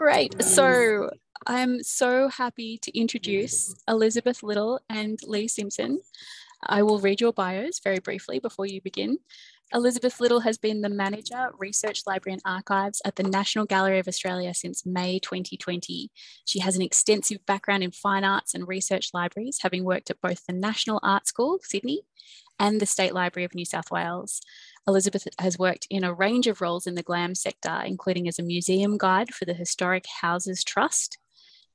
Great. So I'm so happy to introduce Elizabeth Little and Lea Simpson. I will read your bios very briefly before you begin. Elizabeth Little has been the Manager, Research Library and Archives at the National Gallery of Australia since May 2020. She has an extensive background in fine arts and research libraries, having worked at both the National Art School, Sydney, and the State Library of New South Wales. Elizabeth has worked in a range of roles in the GLAM sector, including as a museum guide for the Historic Houses Trust.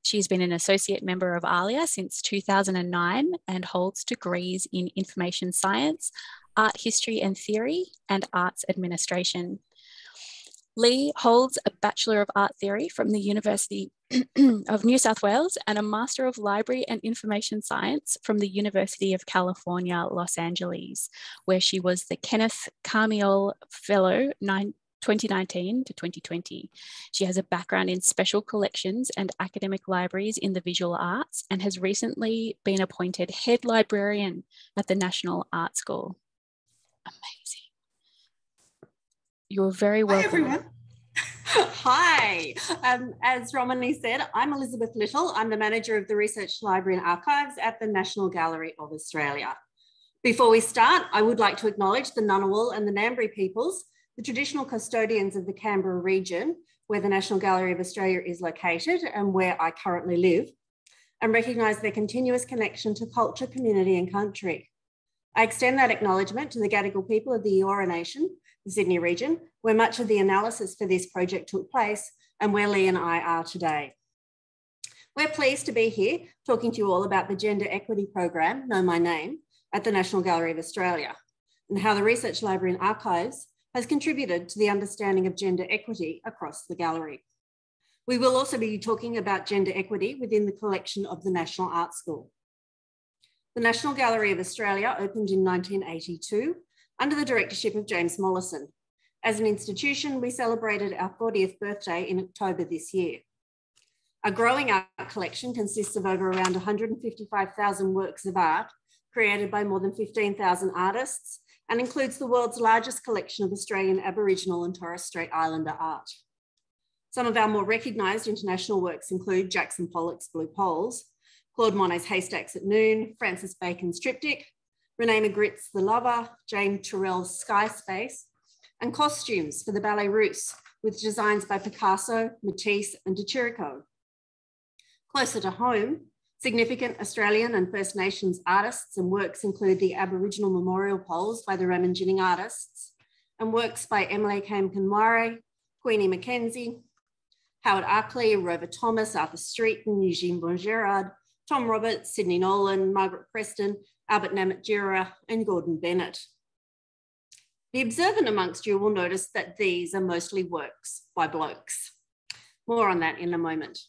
She's been an associate member of ARLIA since 2009 and holds degrees in information science, art history and theory, and arts administration. Lea holds a Bachelor of Art Theory from the University of New South Wales and a Master of Library and Information Science from the University of California, Los Angeles, where she was the Kenneth Carmiole Fellow 2019 to 2020. She has a background in special collections and academic libraries in the visual arts and has recently been appointed Head Librarian at the National Art School. Amazing. You're very welcome. Hi, everyone. Hi. As Romani said, I'm Elizabeth Little. I'm the Manager of the Research Library and Archives at the National Gallery of Australia. Before we start, I would like to acknowledge the Ngunnawal and the Ngambri peoples, the traditional custodians of the Canberra region, where the National Gallery of Australia is located and where I currently live, and recognise their continuous connection to culture, community and country. I extend that acknowledgement to the Gadigal people of the Eora Nation, the Sydney region, where much of the analysis for this project took place and where Lea and I are today. We're pleased to be here talking to you all about the Gender Equity Program, Know My Name, at the National Gallery of Australia, and how the Research Library and Archives has contributed to the understanding of gender equity across the gallery. We will also be talking about gender equity within the collection of the National Art School. The National Gallery of Australia opened in 1982 under the directorship of James Mollison. As an institution, we celebrated our 40th birthday in October this year. Our growing art collection consists of over around 155,000 works of art created by more than 15,000 artists and includes the world's largest collection of Australian Aboriginal and Torres Strait Islander art. Some of our more recognised international works include Jackson Pollock's Blue Poles, Claude Monet's Haystacks at Noon, Francis Bacon's Triptych, Renee Magritte's The Lover, James Turrell's Sky Space, and costumes for the Ballet Russe with designs by Picasso, Matisse and de Chirico. Closer to home, significant Australian and First Nations artists and works include the Aboriginal Memorial Poles by the Raminjining artists and works by Emily Kamkanware, Queenie Mackenzie, Howard Arkley, Rover Thomas, Arthur Streeton, Eugene Bongerard, Tom Roberts, Sydney Nolan, Margaret Preston, Albert Namatjira and Gordon Bennett. The observant amongst you will notice that these are mostly works by blokes. More on that in a moment.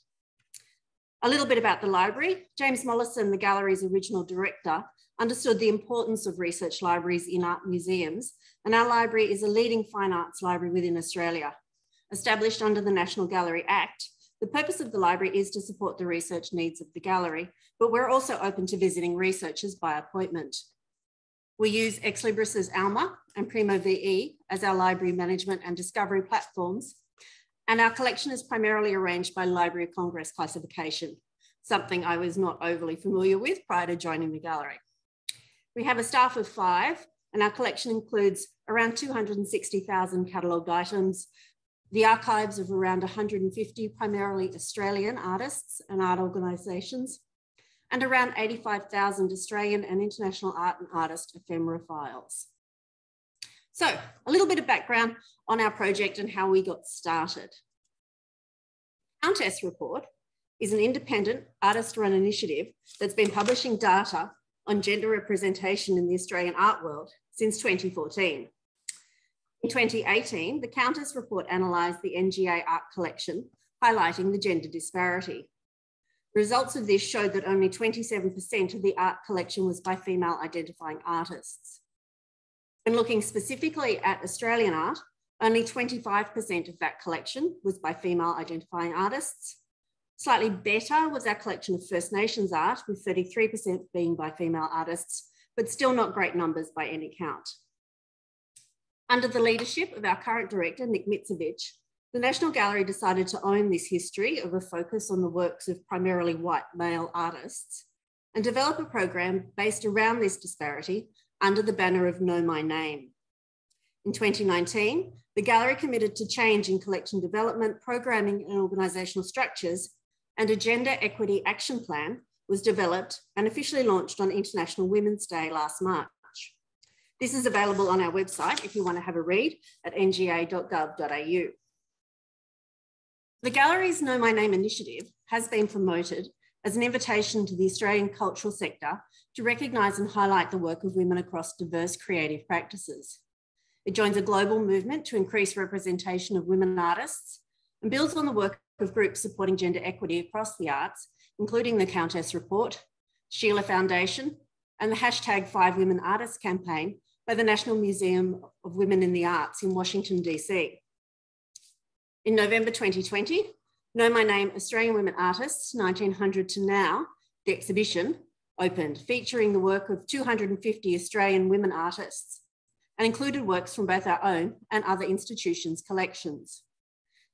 A little bit about the library. James Mollison, the gallery's original director, understood the importance of research libraries in art museums, and our library is a leading fine arts library within Australia. Established under the National Gallery Act, the purpose of the library is to support the research needs of the gallery, but we're also open to visiting researchers by appointment. We use Ex Libris's Alma and Primo VE as our library management and discovery platforms, and our collection is primarily arranged by Library of Congress classification, something I was not overly familiar with prior to joining the gallery. We have a staff of 5, and our collection includes around 260,000 catalogued items, the archives of around 150 primarily Australian artists and art organisations, and around 85,000 Australian and international art and artist ephemera files. So a little bit of background on our project and how we got started. Countess Report is an independent artist-run initiative that's been publishing data on gender representation in the Australian art world since 2014. In 2018, the Countess Report analysed the NGA art collection, highlighting the gender disparity. Results of this showed that only 27% of the art collection was by female identifying artists. And looking specifically at Australian art, only 25% of that collection was by female identifying artists. Slightly better was our collection of First Nations art, with 33% being by female artists, but still not great numbers by any count. Under the leadership of our current director, Nick Mitsevich, The National Gallery decided to own this history of a focus on the works of primarily white male artists and develop a program based around this disparity under the banner of Know My Name. In 2019, the Gallery committed to change in collection development, programming and organisational structures, and a Gender Equity Action Plan was developed and officially launched on International Women's Day last March. This is available on our website if you want to have a read at nga.gov.au. The Gallery's Know My Name initiative has been promoted as an invitation to the Australian cultural sector to recognise and highlight the work of women across diverse creative practices. It joins a global movement to increase representation of women artists and builds on the work of groups supporting gender equity across the arts, including the Countess Report, Sheila Foundation, and the #5WomenArtists campaign by the National Museum of Women in the Arts in Washington, DC. In November 2020, Know My Name Australian Women Artists 1900 to Now, the exhibition, opened, featuring the work of 250 Australian women artists and included works from both our own and other institutions' collections.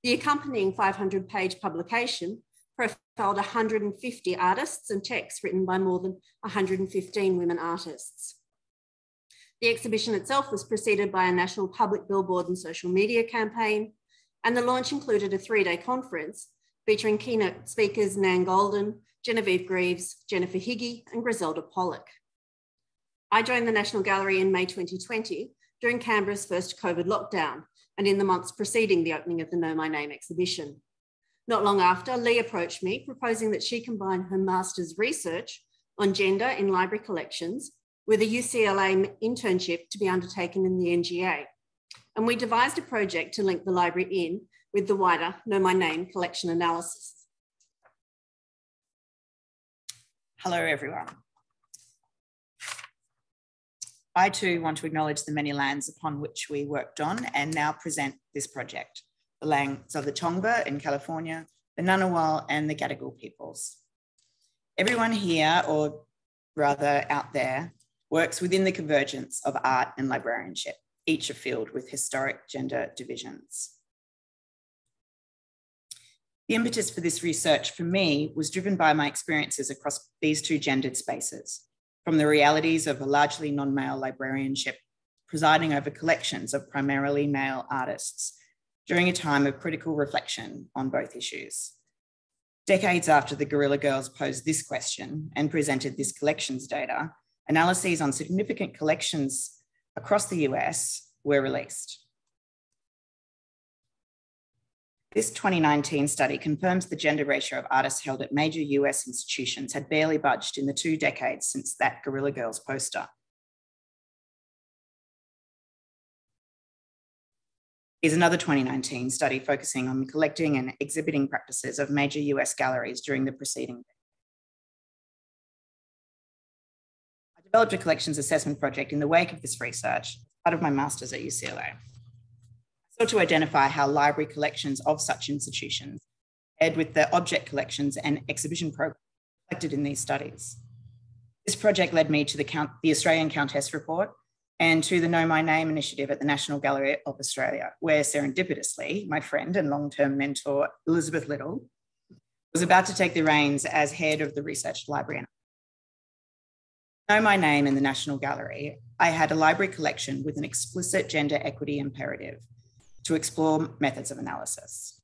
The accompanying 500-page publication profiled 150 artists and texts written by more than 115 women artists. The exhibition itself was preceded by a national public billboard and social media campaign, and the launch included a 3-day conference featuring keynote speakers Nan Golden, Genevieve Greaves, Jennifer Higgy, and Griselda Pollock. I joined the National Gallery in May 2020 during Canberra's first COVID lockdown and in the months preceding the opening of the Know My Name exhibition. Not long after, Lee approached me, proposing that she combine her master's research on gender in library collections with a UCLA internship to be undertaken in the NGA. And we devised a project to link the library in with the wider Know My Name collection analysis. Hello, everyone. I too want to acknowledge the many lands upon which we worked on and now present this project, the lands of the Tongva in California, the Ngunnawal and the Gadigal peoples. Everyone here, or rather out there, works within the convergence of art and librarianship, each a field with historic gender divisions. The impetus for this research for me was driven by my experiences across these two gendered spaces, from the realities of a largely non-male librarianship presiding over collections of primarily male artists during a time of critical reflection on both issues. Decades after the Guerrilla Girls posed this question and presented this collections data, analyses on significant collections across the US were released. This 2019 study confirms the gender ratio of artists held at major US institutions had barely budged in the 2 decades since that Guerrilla Girls poster. Here's another 2019 study focusing on collecting and exhibiting practices of major US galleries during the preceding. I developed a collections assessment project in the wake of this research, part of my master's at UCLA. I sought to identify how library collections of such institutions paired with the object collections and exhibition programs collected in these studies. This project led me to the Australian Countess Report and to the Know My Name initiative at the National Gallery of Australia, where serendipitously, my friend and long-term mentor, Elizabeth Little, was about to take the reins as head of the research library. Know My Name in the National Gallery, I had a library collection with an explicit gender equity imperative to explore methods of analysis.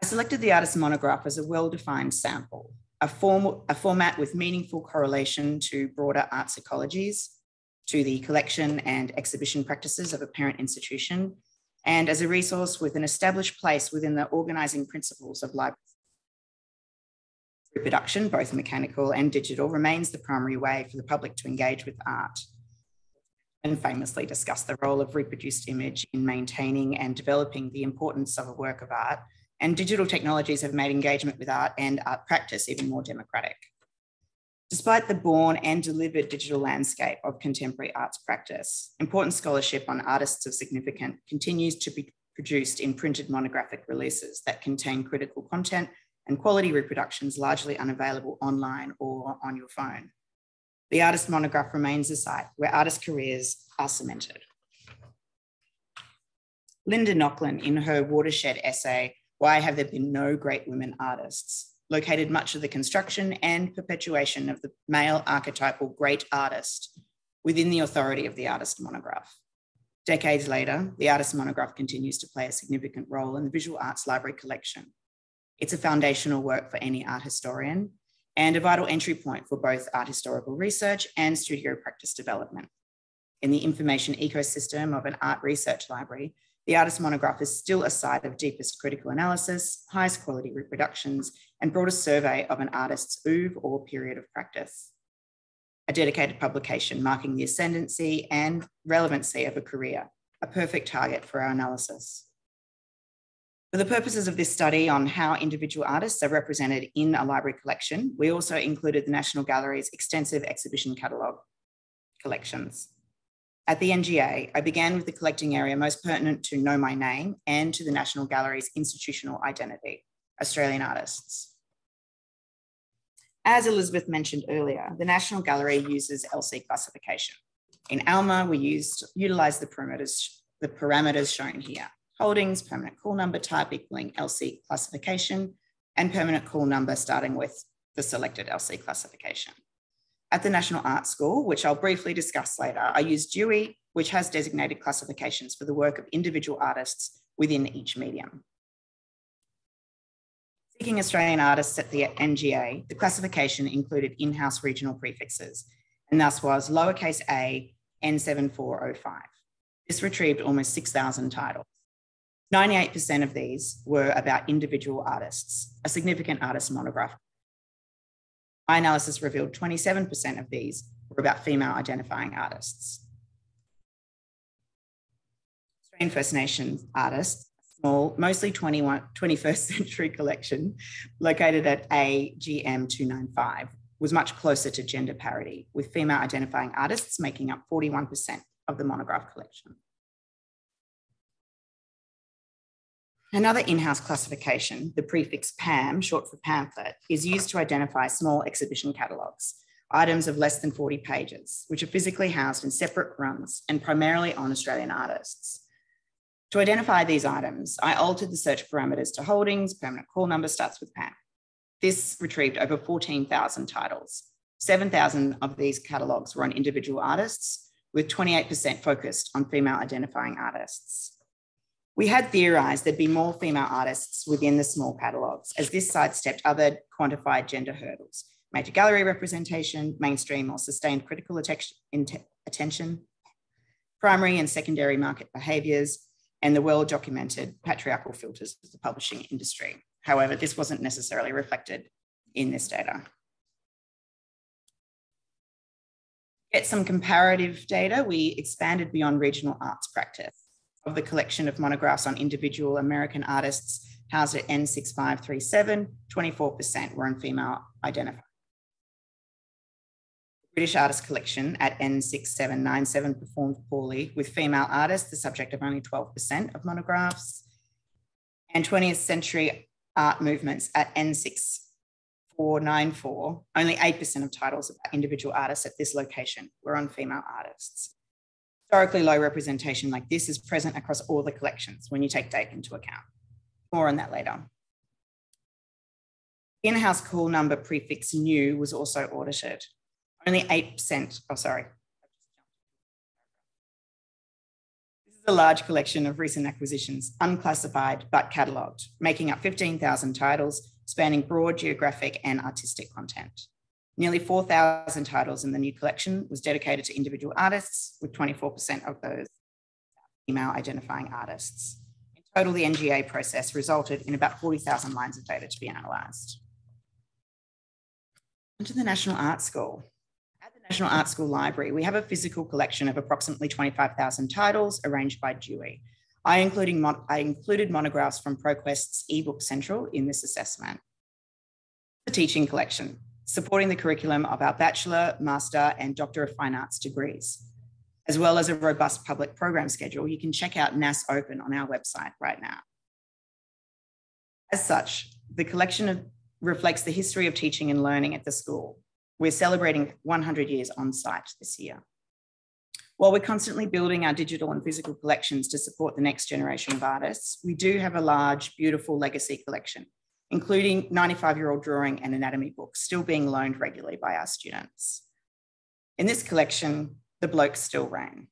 I selected the artist's monograph as a well-defined sample, a format with meaningful correlation to broader art ecologies, to the collection and exhibition practices of a parent institution, and as a resource with an established place within the organising principles of libraries. Reproduction, both mechanical and digital, remains the primary way for the public to engage with art, and famously discussed the role of reproduced image in maintaining and developing the importance of a work of art, and digital technologies have made engagement with art and art practice even more democratic. Despite the born and delivered digital landscape of contemporary arts practice, important scholarship on artists of significance continues to be produced in printed monographic releases that contain critical content and quality reproductions largely unavailable online or on your phone. The artist monograph remains a site where artist careers are cemented. Linda Nochlin, in her watershed essay, Why Have There Been No Great Women Artists?, located much of the construction and perpetuation of the male archetypal great artist within the authority of the artist monograph. Decades later, the artist monograph continues to play a significant role in the visual arts library collection. It's a foundational work for any art historian and a vital entry point for both art historical research and studio practice development. In the information ecosystem of an art research library, the artist monograph is still a site of deepest critical analysis, highest quality reproductions, and broadest survey of an artist's oeuvre or period of practice. A dedicated publication marking the ascendancy and relevancy of a career, a perfect target for our analysis. For the purposes of this study on how individual artists are represented in a library collection, we also included the National Gallery's extensive exhibition catalogue collections. At the NGA, I began with the collecting area most pertinent to Know My Name and to the National Gallery's institutional identity, Australian artists. As Elizabeth mentioned earlier, the National Gallery uses LC classification. In ALMA, we utilised the parameters shown here: holdings, permanent call number type equaling LC classification, and permanent call number starting with the selected LC classification. At the National Art School, which I'll briefly discuss later, I used Dewey, which has designated classifications for the work of individual artists within each medium. Seeking Australian artists at the NGA, the classification included in-house regional prefixes, and thus was lowercase a N7405. This retrieved almost 6,000 titles. 98% of these were about individual artists, a significant artist monograph. My analysis revealed 27% of these were about female identifying artists. Australian First Nations artists, small, mostly 21st century collection located at AGM 295 was much closer to gender parity, with female identifying artists making up 41% of the monograph collection. Another in-house classification, the prefix PAM, short for pamphlet, is used to identify small exhibition catalogues, items of less than 40 pages, which are physically housed in separate runs and primarily on Australian artists. To identify these items, I altered the search parameters to holdings, permanent call number starts with PAM. This retrieved over 14,000 titles. 7,000 of these catalogues were on individual artists, with 28% focused on female identifying artists. We had theorised there'd be more female artists within the small catalogues, as this sidestepped other quantified gender hurdles: major gallery representation, mainstream or sustained critical attention, primary and secondary market behaviours, and the well-documented patriarchal filters of the publishing industry. However, this wasn't necessarily reflected in this data. To get some comparative data, we expanded beyond regional arts practice. Of the collection of monographs on individual American artists housed at N6537, 24% were on female identifiers. The British artist collection at N6797 performed poorly, with female artists the subject of only 12% of monographs, and 20th century art movements at N6494, only 8% of titles about individual artists at this location were on female artists. Historically low representation like this is present across all the collections when you take date into account. More on that later. In-house call number prefix new was also audited. Only 8%, This is a large collection of recent acquisitions, unclassified but catalogued, making up 15,000 titles, spanning broad geographic and artistic content. Nearly 4,000 titles in the new collection was dedicated to individual artists, with 24% of those female identifying artists. In total, the NGA process resulted in about 40,000 lines of data to be analysed. Onto the National Art School. At the National Art School Library, we have a physical collection of approximately 25,000 titles arranged by Dewey. I included monographs from ProQuest's eBook Central in this assessment. The teaching collection, supporting the curriculum of our Bachelor, Master, and Doctor of Fine Arts degrees, as well as a robust public program schedule. You can check out NAS Open on our website right now. As such, the collection reflects the history of teaching and learning at the school. We're celebrating 100 years on site this year. While we're constantly building our digital and physical collections to support the next generation of artists, we do have a large, beautiful legacy collection, including 95-year-old drawing and anatomy books still being loaned regularly by our students. In this collection, the blokes still reign.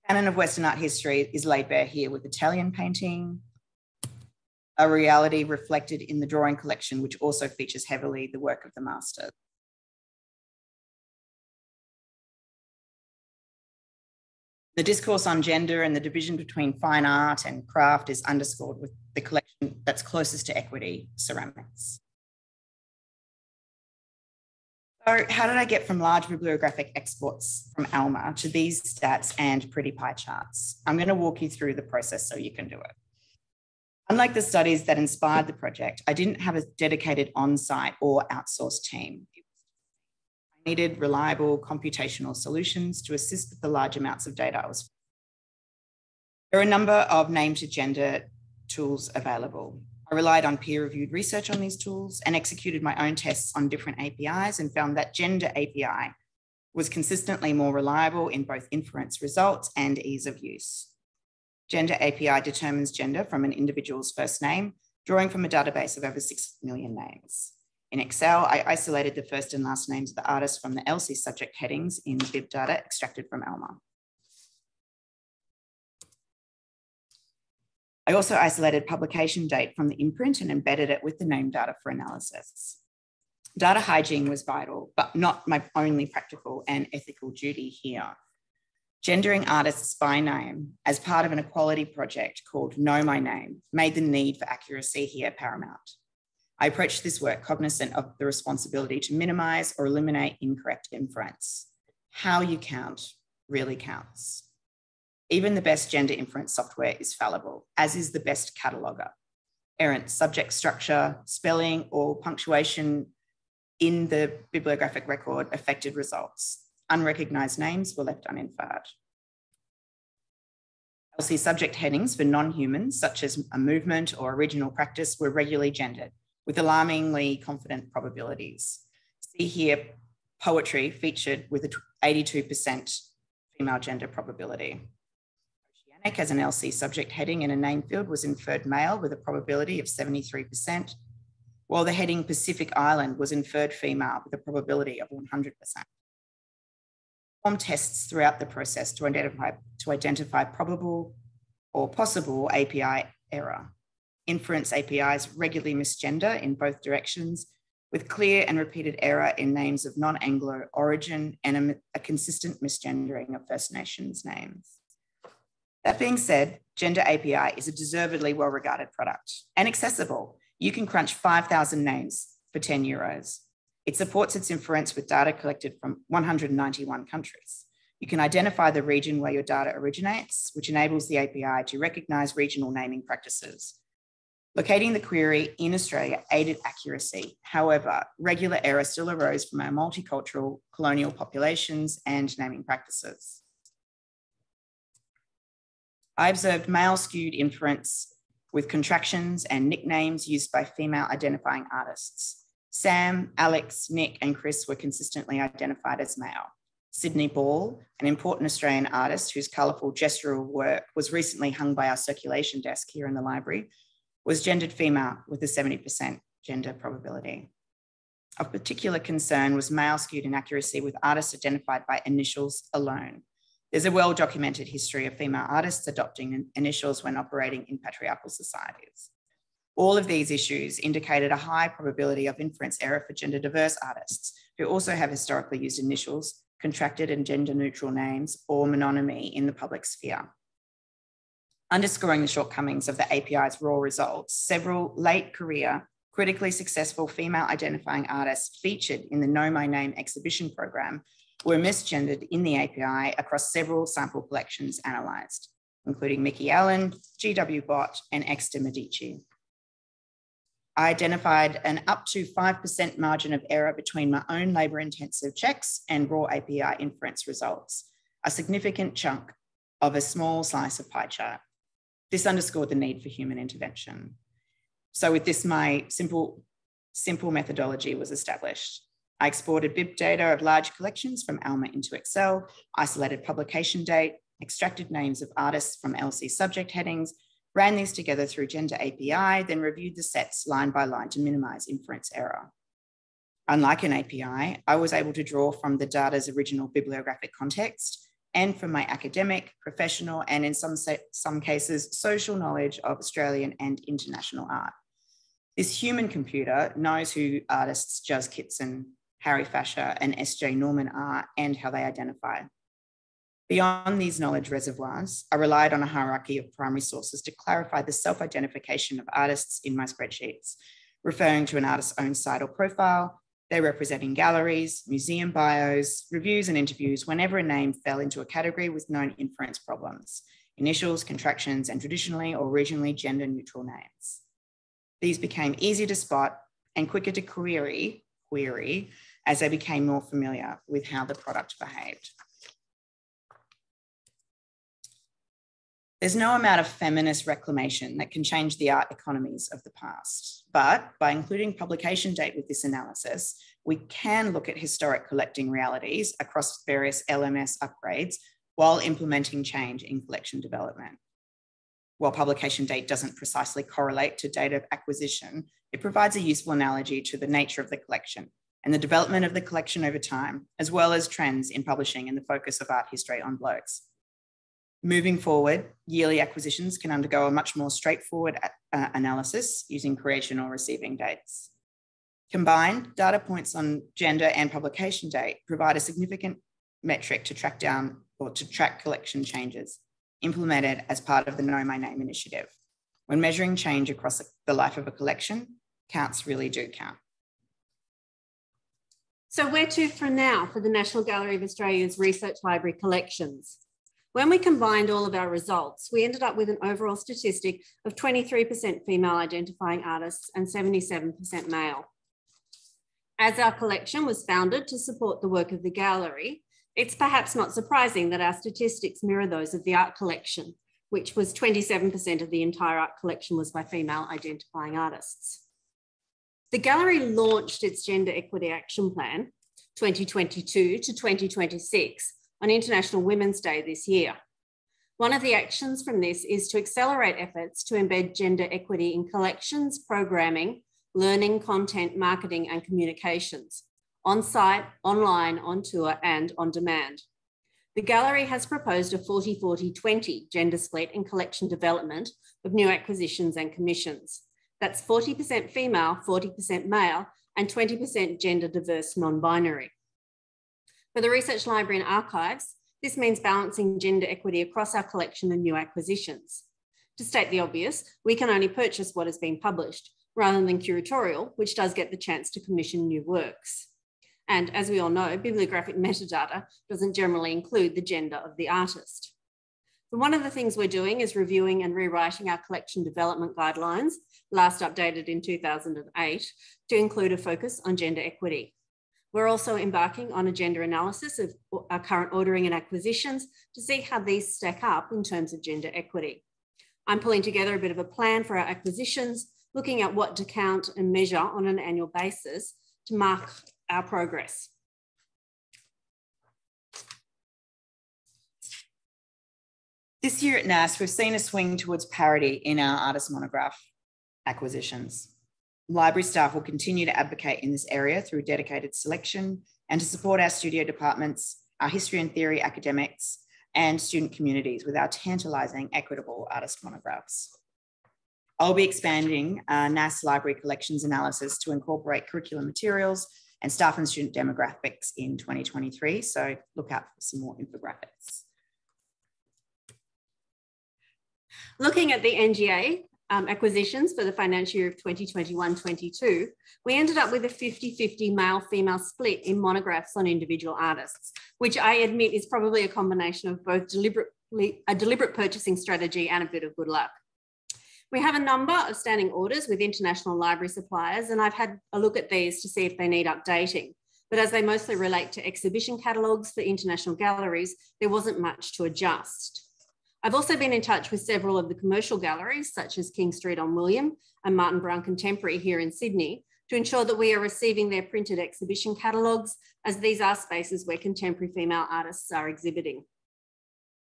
Canon of Western art history is laid bare here with Italian painting, a reality reflected in the drawing collection, which also features heavily the work of the masters. The discourse on gender and the division between fine art and craft is underscored with the collection that's closest to equity, ceramics. So how did I get from large bibliographic exports from Alma to these stats and pretty pie charts? I'm going to walk you through the process so you can do it. Unlike the studies that inspired the project, I didn't have a dedicated on-site or outsourced team. I needed reliable computational solutions to assist with the large amounts of data I was. There are a number of name to gender tools available. I relied on peer-reviewed research on these tools and executed my own tests on different APIs and found that gender API was consistently more reliable in both inference results and ease of use. Gender API determines gender from an individual's first name, drawing from a database of over 6 million names. In Excel, I isolated the first and last names of the artists from the LC subject headings in bib data extracted from Alma. I also isolated publication date from the imprint and embedded it with the name data for analysis. Data hygiene was vital, but not my only practical and ethical duty here. Gendering artists by name as part of an equality project called Know My Name made the need for accuracy here paramount. I approached this work cognizant of the responsibility to minimize or eliminate incorrect inference. How you count really counts. Even the best gender inference software is fallible, as is the best cataloger. Errant subject structure, spelling, or punctuation in the bibliographic record affected results. Unrecognised names were left uninferred. LC subject headings for non-humans, such as a movement or original practice, were regularly gendered, with alarmingly confident probabilities. See here, poetry featured with an 82% female gender probability. Oceanic as an LC subject heading in a name field was inferred male with a probability of 73%, while the heading Pacific Island was inferred female with a probability of 100%. Perform tests throughout the process to identify probable or possible API error. Inference APIs regularly misgender in both directions, with clear and repeated error in names of non-Anglo origin and a consistent misgendering of First Nations names. That being said, Gender API is a deservedly well-regarded product and accessible. You can crunch 5,000 names for 10 euros. It supports its inference with data collected from 191 countries. You can identify the region where your data originates, which enables the API to recognize regional naming practices. Locating the query in Australia aided accuracy. However, regular error still arose from our multicultural colonial populations and naming practices. I observed male-skewed inference with contractions and nicknames used by female identifying artists. Sam, Alex, Nick, and Chris were consistently identified as male. Sydney Ball, an important Australian artist whose colourful gestural work was recently hung by our circulation desk here in the library, was gendered female with a 70% gender probability. Of particular concern was male-skewed inaccuracy with artists identified by initials alone. There's a well-documented history of female artists adopting initials when operating in patriarchal societies. All of these issues indicated a high probability of inference error for gender-diverse artists who also have historically used initials, contracted and gender-neutral names, or mononymy in the public sphere. Underscoring the shortcomings of the API's raw results, several late career, critically successful female identifying artists featured in the Know My Name exhibition program were misgendered in the API across several sample collections analysed, including Mickey Allen, GW Bott, and Exter Medici. I identified an up to 5% margin of error between my own labour-intensive checks and raw API inference results, a significant chunk of a small slice of pie chart. This underscored the need for human intervention. So with this, my simple simple methodology was established. I exported bib data of large collections from ALMA into Excel, isolated publication date, extracted names of artists from LC subject headings, ran these together through Gender API, then reviewed the sets line by line to minimize inference error. Unlike an API, I was able to draw from the data's original bibliographic context and from my academic, professional, and in some cases, social knowledge of Australian and international art. This human computer knows who artists Juz Kitson, Harry Fasher, and S.J. Norman are and how they identify. Beyond these knowledge reservoirs, I relied on a hierarchy of primary sources to clarify the self-identification of artists in my spreadsheets, referring to an artist's own site or profile, their representing galleries, museum bios, reviews and interviews whenever a name fell into a category with known inference problems, initials, contractions, and traditionally or regionally gender-neutral names. These became easier to spot and quicker to query as they became more familiar with how the product behaved. There's no amount of feminist reclamation that can change the art economies of the past, but by including publication date with this analysis, we can look at historic collecting realities across various LMS upgrades while implementing change in collection development. While publication date doesn't precisely correlate to date of acquisition, it provides a useful analogy to the nature of the collection and the development of the collection over time, as well as trends in publishing and the focus of art history on blokes. Moving forward, yearly acquisitions can undergo a much more straightforward analysis using creation or receiving dates. Combined, data points on gender and publication date provide a significant metric to track down or to track collection changes implemented as part of the Know My Name initiative. When measuring change across the life of a collection, counts really do count. So where to from now for the National Gallery of Australia's research library collections? When we combined all of our results, we ended up with an overall statistic of 23% female identifying artists and 77% male. As our collection was founded to support the work of the gallery, it's perhaps not surprising that our statistics mirror those of the art collection, which was 27% of the entire art collection was by female identifying artists. The gallery launched its Gender Equity Action Plan 2022 to 2026 on International Women's Day this year. One of the actions from this is to accelerate efforts to embed gender equity in collections, programming, learning, content, marketing, and communications, on-site, online, on tour, and on demand. The gallery has proposed a 40-40-20 gender split in collection development of new acquisitions and commissions. That's 40% female, 40% male, and 20% gender diverse non-binary. For the Research Library and Archives, this means balancing gender equity across our collection and new acquisitions. To state the obvious, we can only purchase what has been published, rather than curatorial, which does get the chance to commission new works. And as we all know, bibliographic metadata doesn't generally include the gender of the artist. But one of the things we're doing is reviewing and rewriting our collection development guidelines, last updated in 2008, to include a focus on gender equity. We're also embarking on a gender analysis of our current ordering and acquisitions to see how these stack up in terms of gender equity. I'm pulling together a bit of a plan for our acquisitions, looking at what to count and measure on an annual basis to mark our progress. This year at NAS, we've seen a swing towards parity in our artist monograph acquisitions. Library staff will continue to advocate in this area through dedicated selection and to support our studio departments, our history and theory academics, and student communities with our tantalising equitable artist monographs. I'll be expanding NAS library collections analysis to incorporate curriculum materials and staff and student demographics in 2023, so look out for some more infographics. Looking at the NGA acquisitions for the financial year of 2021-22, we ended up with a 50-50 male-female split in monographs on individual artists, which I admit is probably a combination of both a deliberate purchasing strategy and a bit of good luck. We have a number of standing orders with international library suppliers, and I've had a look at these to see if they need updating. But as they mostly relate to exhibition catalogues for international galleries, there wasn't much to adjust. I've also been in touch with several of the commercial galleries, such as King Street on William and Martin Brown Contemporary here in Sydney, to ensure that we are receiving their printed exhibition catalogues, as these are spaces where contemporary female artists are exhibiting.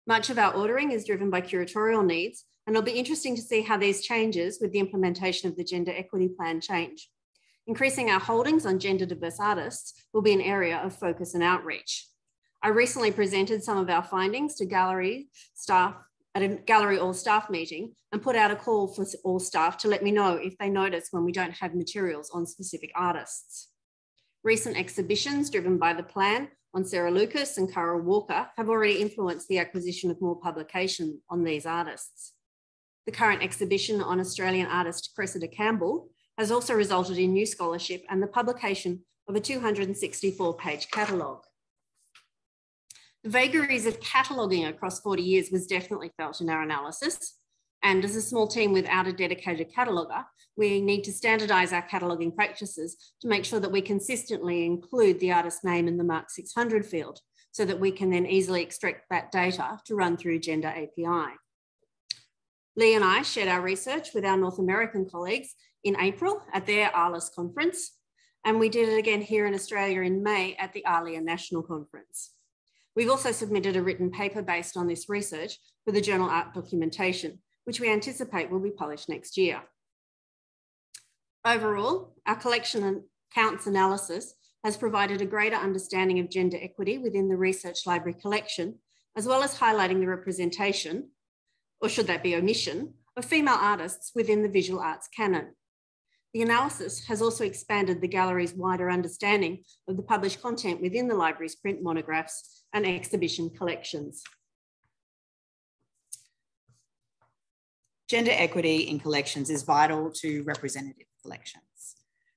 Much of our ordering is driven by curatorial needs, and it'll be interesting to see how these changes with the implementation of the Gender Equity Plan change. Increasing our holdings on gender diverse artists will be an area of focus and outreach. I recently presented some of our findings to gallery staff at a gallery all staff meeting and put out a call for all staff to let me know if they notice when we don't have materials on specific artists. Recent exhibitions driven by the plan on Sarah Lucas and Cara Walker have already influenced the acquisition of more publication on these artists. The current exhibition on Australian artist Cressida Campbell has also resulted in new scholarship and the publication of a 264-page catalogue. The vagaries of cataloguing across 40 years was definitely felt in our analysis. And as a small team without a dedicated cataloguer, we need to standardise our cataloguing practices to make sure that we consistently include the artist name in the Mark 600 field so that we can then easily extract that data to run through Gender API. Lee and I shared our research with our North American colleagues in April at their ArlisANZ conference, and we did it again here in Australia in May at the ArlisANZ National Conference. We've also submitted a written paper based on this research for the journal Art Documentation, which we anticipate will be published next year. Overall, our collection and counts analysis has provided a greater understanding of gender equity within the research library collection, as well as highlighting the representation, or should that be omission, of female artists within the visual arts canon. The analysis has also expanded the gallery's wider understanding of the published content within the library's print monographs and exhibition collections. Gender equity in collections is vital to representative collections.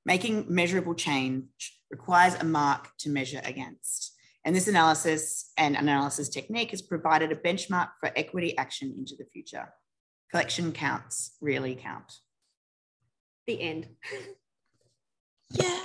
Making measurable change requires a mark to measure against. And this analysis and analysis technique has provided a benchmark for equity action into the future. Collection counts really count. The end. Yeah.